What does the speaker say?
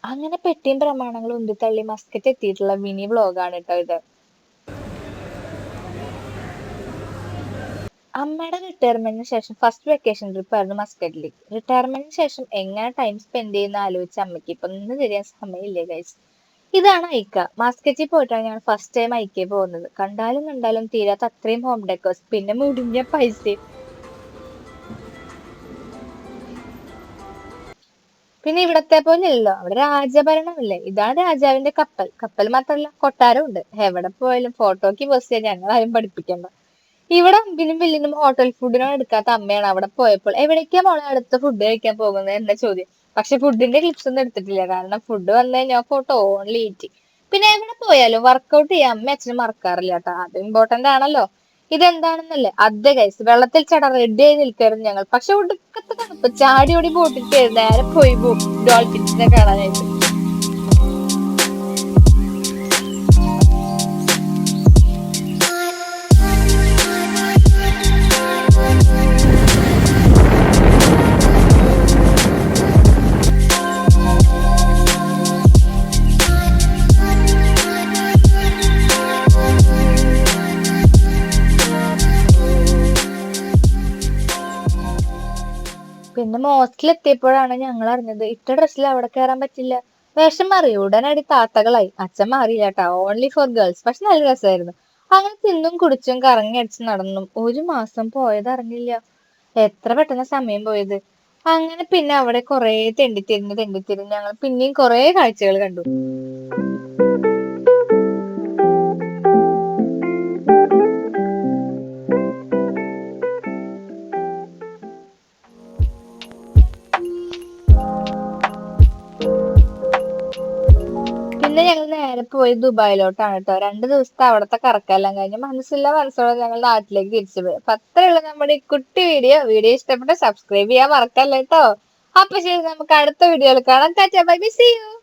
അങ്ങനെ പെട്ടിയും പ്രമാണങ്ങളും ഉന്തിത്തള്ളി മസ്കറ്റ് എത്തിയിട്ടുള്ള മിനി വ്ലോഗാണ് കേട്ടോ ഇത്. അമ്മയുടെ റിട്ടയർമെന്റിന് ശേഷം ഫസ്റ്റ് വെക്കേഷൻ ട്രിപ്പ് ആയിരുന്നു മസ്കറ്റിലേക്ക്. റിട്ടയർമെന്റിന് ശേഷം എങ്ങനെ ടൈം സ്പെൻഡ് ചെയ്യുന്ന ആലോചിച്ച അമ്മയ്ക്ക് ഇപ്പൊ ഒന്നും തിരിയാൻ സമയമില്ലേ ഗൈസ്. ഇതാണ് ഐക്ക. മസ്കറ്റിൽ പോയിട്ടാണ് ഞാൻ ഫസ്റ്റ് ടൈം ഐക്യ പോകുന്നത്. കണ്ടാലും കണ്ടാലും തീരാത്ത അത്രയും ഹോം ഡെക്കേഴ്സ്, പിന്നെ മുടിഞ്ഞ പൈസയും. പിന്നെ ഇവിടത്തെ പോലെ അല്ലല്ലോ, അവിടെ രാജഭരണമല്ലേ. ഇതാണ് രാജാവിന്റെ കപ്പൽ. കപ്പൽ മാത്രമല്ല, കൊട്ടാരം ഉണ്ട്. എവിടെ പോയാലും ഫോട്ടോക്ക് പോസ്റ്റ് ചെയ്യാൻ ഞങ്ങളാരും പഠിപ്പിക്കണ്ട. ഇവിടെ അമ്പിനും വില്ലിനും ഹോട്ടൽ ഫുഡിനോ എടുക്കാത്ത അമ്മയാണ് അവിടെ പോയപ്പോൾ എവിടേക്കാ മോളെ അടുത്ത ഫുഡ് കഴിക്കാൻ പോകുന്നത് എന്ന ചോദ്യം. പക്ഷെ ഫുഡിന്റെ ക്ലിപ്സ് ഒന്നും എടുത്തിട്ടില്ല, കാരണം ഫുഡ് വന്നു കഴിഞ്ഞാൽ ഫോട്ടോ ഓൺലി ഈറ്റി. പിന്നെ എവിടെ പോയാലും വർക്കൗട്ട് ചെയ്യാൻ അമ്മ അച്ഛനും മറക്കാറില്ല കേട്ടോ, അത് ഇമ്പോർട്ടന്റ് ആണല്ലോ. ഇതെന്താണെന്നല്ലേ, അതെ ഗൈസ്, വെള്ളത്തിൽ ചട റെഡി ആയി നിൽക്കായിരുന്നു ഞങ്ങൾ. പക്ഷെ ഒടുക്കത്തെ തണുപ്പ്, ചാടി ഓടി ബോട്ടിൽ കയറി നേരെ പോയി ഡോൾഫിൻസിനെ കാണാനായിട്ട്. പിന്നെ മോസ്റ്റിൽ എത്തിയപ്പോഴാണ് ഞങ്ങൾ അറിഞ്ഞത് ഇട്ട ഡ്രസ്സിൽ അവിടെ കയറാൻ പറ്റില്ല. വേഷം മാറി ഉടനടി താത്തകളായി. അച്ഛൻ മാറിയില്ല കേട്ടാ, ഓൺലി ഫോർ ഗേൾസ്. പക്ഷെ നല്ല രസമായിരുന്നു. അങ്ങനെ തിന്നും കുടിച്ചും കറങ്ങി അടിച്ച് നടന്നും ഒരു മാസം പോയത് അറിഞ്ഞില്ല. എത്ര പെട്ടെന്ന് സമയം പോയത്. അങ്ങനെ പിന്നെ അവിടെ കൊറേ തെണ്ടിത്തിരിഞ്ഞ് ഞങ്ങൾ പിന്നെയും കൊറേ കാഴ്ചകൾ കണ്ടു. പിന്നെ ഞങ്ങൾ നേരെ പോയി ദുബായിലോട്ടാണ് കേട്ടോ. 2 ദിവസത്തെ അവിടത്തെ കറക്കെല്ലാം കഴിഞ്ഞ് മനസ്സില്ല മനസ്സോടെ ഞങ്ങൾ നാട്ടിലേക്ക് തിരിച്ചു പോയി. അപ്പൊ അത്രയുള്ള നമ്മുടെ ഈ കുട്ടി വീഡിയോ. വീഡിയോ ഇഷ്ടപ്പെട്ട സബ്സ്ക്രൈബ് ചെയ്യാൻ മറക്കല്ലേ കേട്ടോ. അപ്പൊ ശരി, നമുക്ക് അടുത്ത വീഡിയോയിൽ കാണാം. Tata bye bye, see U.